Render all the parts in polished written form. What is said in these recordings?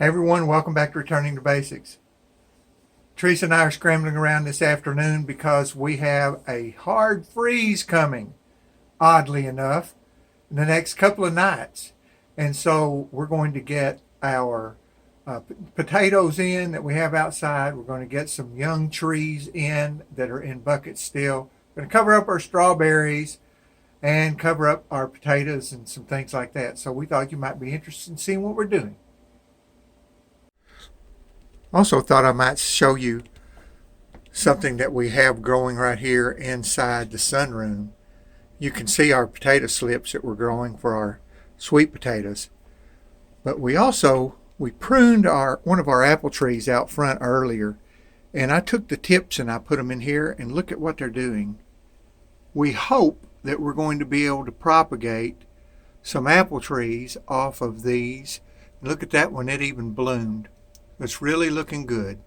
Hey everyone, welcome back to Returning to Basics. Teresa and I are scrambling around this afternoon because we have a hard freeze coming, oddly enough, in the next couple of nights. And so we're going to get our potatoes in that we have outside. We're going to get some young trees in that are in buckets still. We're going to cover up our strawberries and cover up our potatoes and some things like that. So we thought you might be interested in seeing what we're doing. Also thought I might show you something that we have growing right here inside the sunroom. You can see our potato slips that we're growing for our sweet potatoes. But we pruned one of our apple trees out front earlier, and I took the tips and I put them in here, and look at what they're doing. We hope that we're going to be able to propagate some apple trees off of these. Look at that one, it even bloomed. It's really looking good.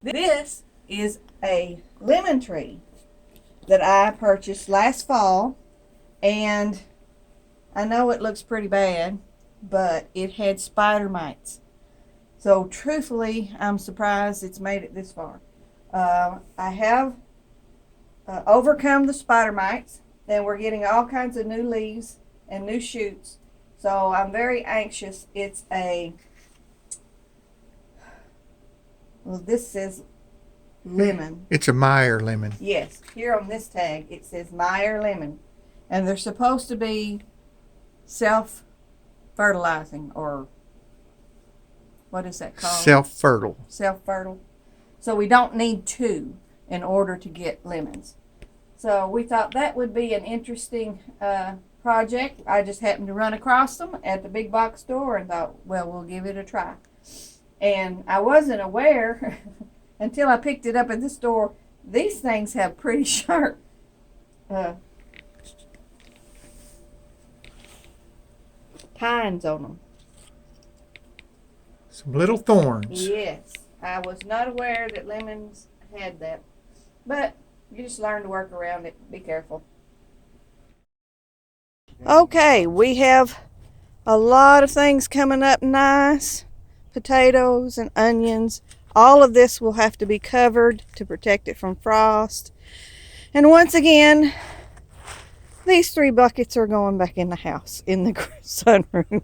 This is a lemon tree that I purchased last fall, and I know it looks pretty bad, but it had spider mites. So truthfully, I'm surprised it's made it this far. I have overcome the spider mites, and we're getting all kinds of new leaves and new shoots. So I'm very anxious. Well, this says lemon. It's a Meyer lemon. Yes, here on this tag it says Meyer lemon. And they're supposed to be self-fertilizing, or what is that called? Self-fertile. Self-fertile. So we don't need two in order to get lemons. So we thought that would be an interesting project. I just happened to run across them at the big box store and thought, well, we'll give it a try. And I wasn't aware until I picked it up at the store. These things have pretty sharp tines on them. Some little thorns. Yes, I was not aware that lemons had that. But you just learn to work around it. Be careful. Okay, we have a lot of things coming up nice. Potatoes and onions. All of this will have to be covered to protect it from frost. And once again, these 3 buckets are going back in the house, in the sunroom,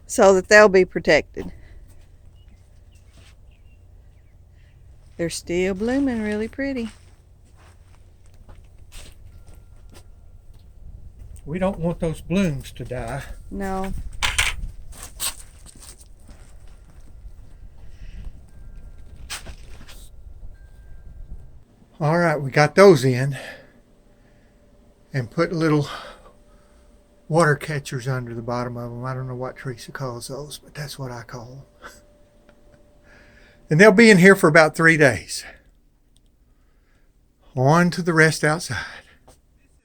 so that they'll be protected. They're still blooming really pretty. We don't want those blooms to die. No. All right, we got those in and put little water catchers under the bottom of them. I don't know what Teresa calls those, but that's what I call them. And they'll be in here for about 3 days. On to the rest outside. This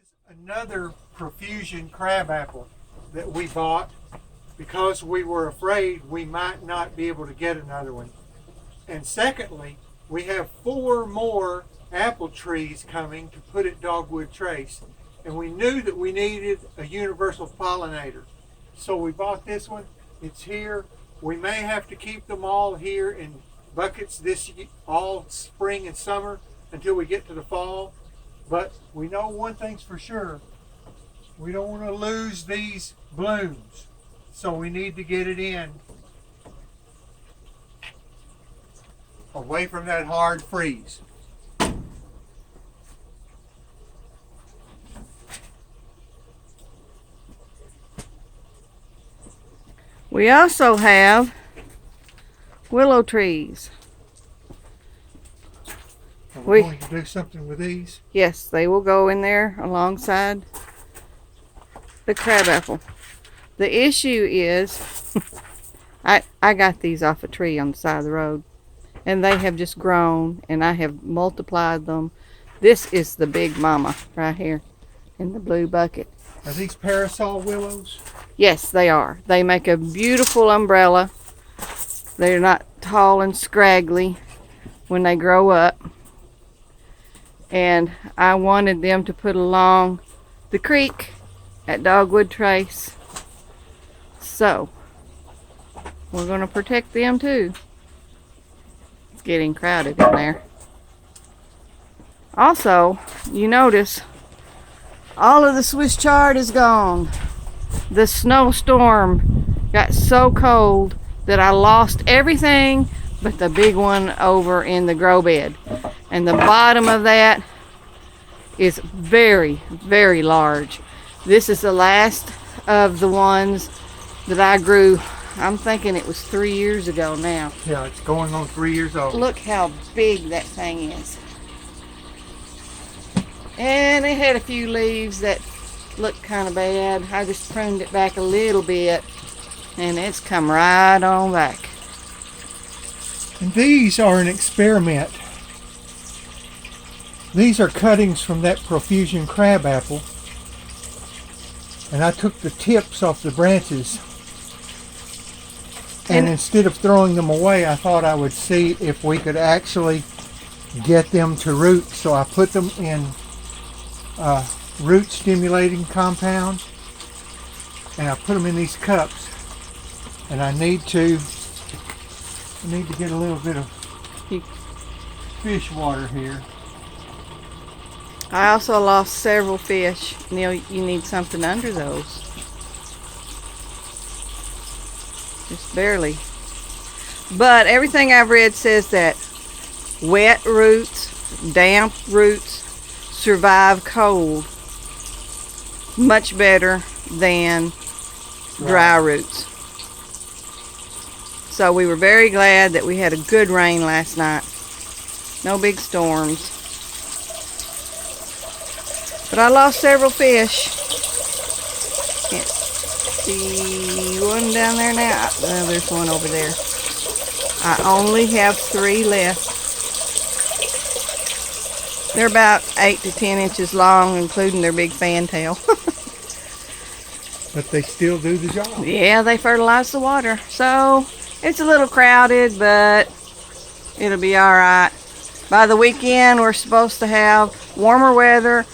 is another profusion crabapple that we bought because we were afraid we might not be able to get another one. And secondly, we have 4 more apple trees coming to put at Dogwood Trace, and we knew that we needed a universal pollinator, so we bought this one. It's here. We may have to keep them all here in buckets all spring and summer until we get to the fall, but we know one thing's for sure: we don't want to lose these blooms, so we need to get it in away from that hard freeze. We also have willow trees. Are we going to do something with these? Yes, they will go in there alongside the crabapple. The issue is, I got these off a tree on the side of the road, and they have just grown, and I have multiplied them. This is the big mama right here in the blue bucket. Are these parasol willows? Yes, they are. They make a beautiful umbrella. They're not tall and scraggly when they grow up. And I wanted them to put along the creek at Dogwood Trace. So we're going to protect them too. It's getting crowded in there. Also, you notice all of the Swiss chard is gone. The snowstorm got so cold that I lost everything but the big one over in the grow bed. And the bottom of that is very, very large. This is the last of the ones that I grew. I'm thinking it was 3 years ago now. Yeah, it's going on 3 years old. Look how big that thing is. And it had a few leaves that looked kind of bad. I just pruned it back a little bit and it's come right on back. And these are an experiment. These are cuttings from that profusion crabapple. And I took the tips off the branches. And instead of throwing them away, I thought I would see if we could actually get them to root. So I put them in root stimulating compound. And I put them in these cups. And I need to get a little bit of fish water here. I also lost several fish. Neal, you need something under those. Just barely. But everything I've read says that wet roots, damp roots survive cold much better than dry roots. So we were very glad that we had a good rain last night. No big storms. But I lost several fish. Can't see one down there now. Oh, there's one over there. I only have 3 left. They're about 8 to 10 inches long, including their big fantail. But they still do the job. Yeah, they fertilize the water. So it's a little crowded, but it'll be all right. By the weekend, we're supposed to have warmer weather.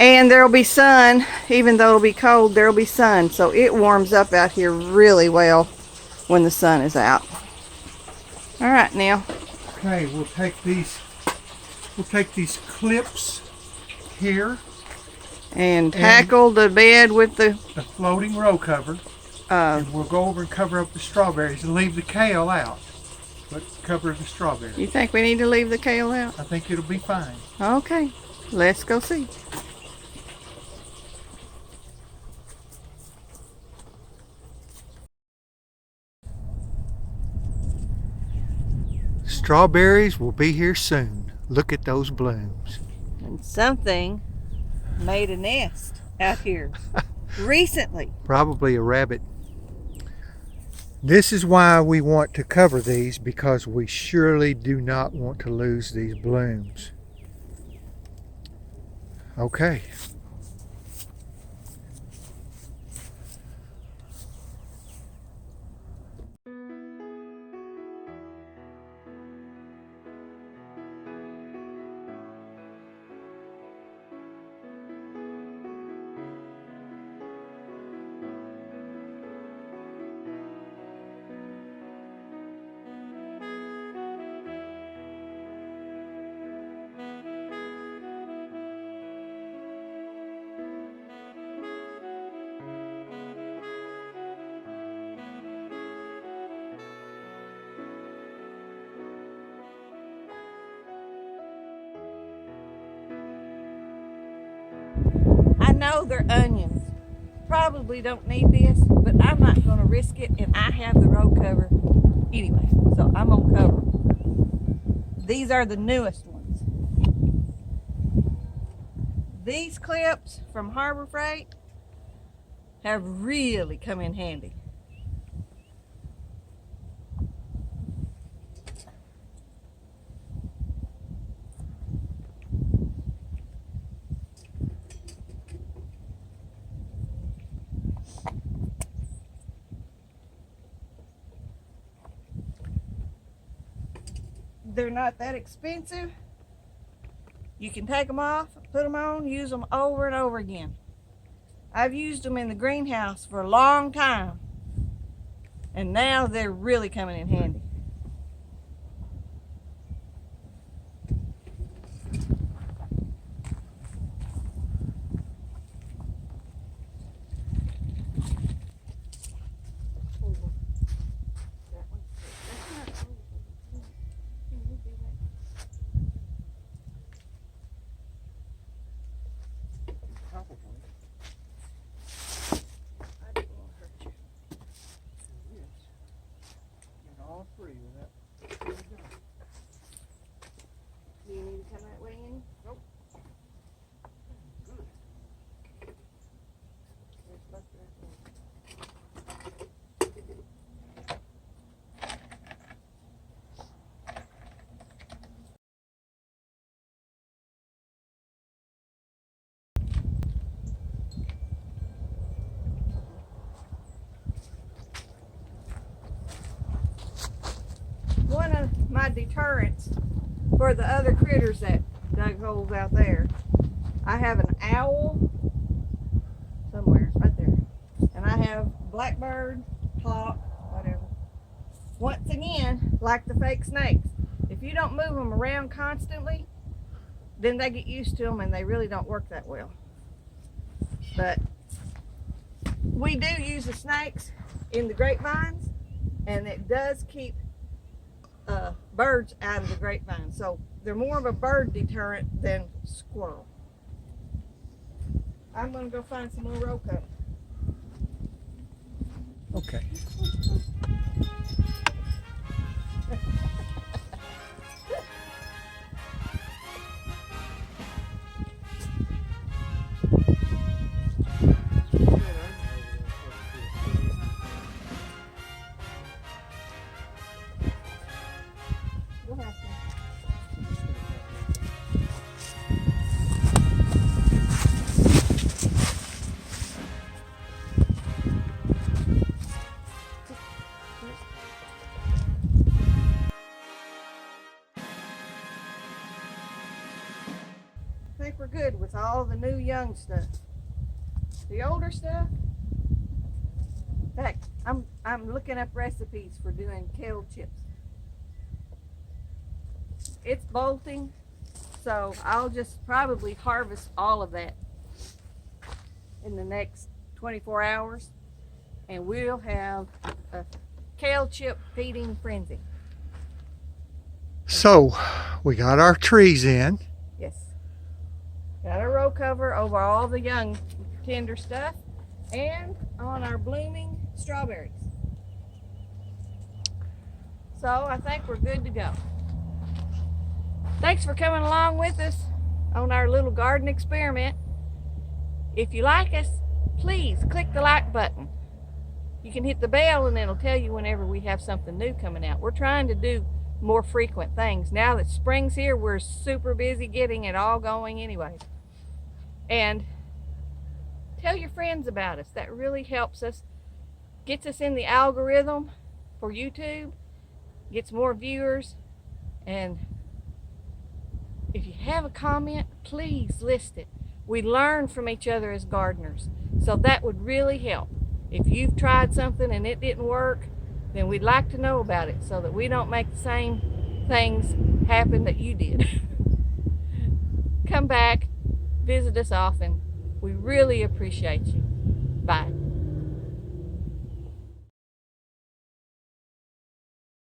And there'll be sun. Even though it'll be cold, there'll be sun. So it warms up out here really well when the sun is out. All right, Neal. Okay, we'll take these clips here And tackle the bed with the floating row cover. And we'll go over and cover up the strawberries and leave the kale out. But cover the strawberries. You think we need to leave the kale out? I think it'll be fine. Okay, let's go see. Strawberries will be here soon. Look at those blooms. And something made a nest out here recently. Probably a rabbit. This is why we want to cover these, because we surely do not want to lose these blooms. Okay. I know they're onions. Probably don't need this, but I'm not going to risk it, and I have the row cover anyway, so I'm going to cover them. These are the newest ones. These clips from Harbor Freight have really come in handy. They're not that expensive. You can take them off, put them on, use them over and over again. I've used them in the greenhouse for a long time. And now they're really coming in handy. All three of that. Do you need to come that way in? Nope. Good. One of my deterrents for the other critters that dug holes out there, I have an owl somewhere, right there. And I have blackbird, hawk, whatever. Once again, like the fake snakes, if you don't move them around constantly, then they get used to them and they really don't work that well. But we do use the snakes in the grapevines, and it does keep birds out of the grapevine. So they're more of a bird deterrent than squirrel. I'm gonna go find some more row cover. Okay. You'll have to. I think we're good with all the new young stuff. The older stuff, in fact, I'm looking up recipes for doing kale chips. It's bolting, so I'll just probably harvest all of that in the next 24 hours, and we'll have a kale chip feeding frenzy. So we got our trees in. Yes. Got a row cover over all the young tender stuff and on our blooming strawberries. So I think we're good to go. Thanks for coming along with us on our little garden experiment. If you like us, please click the like button. You can hit the bell and it'll tell you whenever we have something new coming out. We're trying to do more frequent things. Now that spring's here, we're super busy getting it all going anyway. And tell your friends about us. That really helps us, gets us in the algorithm for YouTube, gets more viewers. And if you have a comment, please list it. We learn from each other as gardeners, so that would really help. If you've tried something and it didn't work, then we'd like to know about it so that we don't make the same things happen that you did. Come back, visit us often. We really appreciate you. Bye.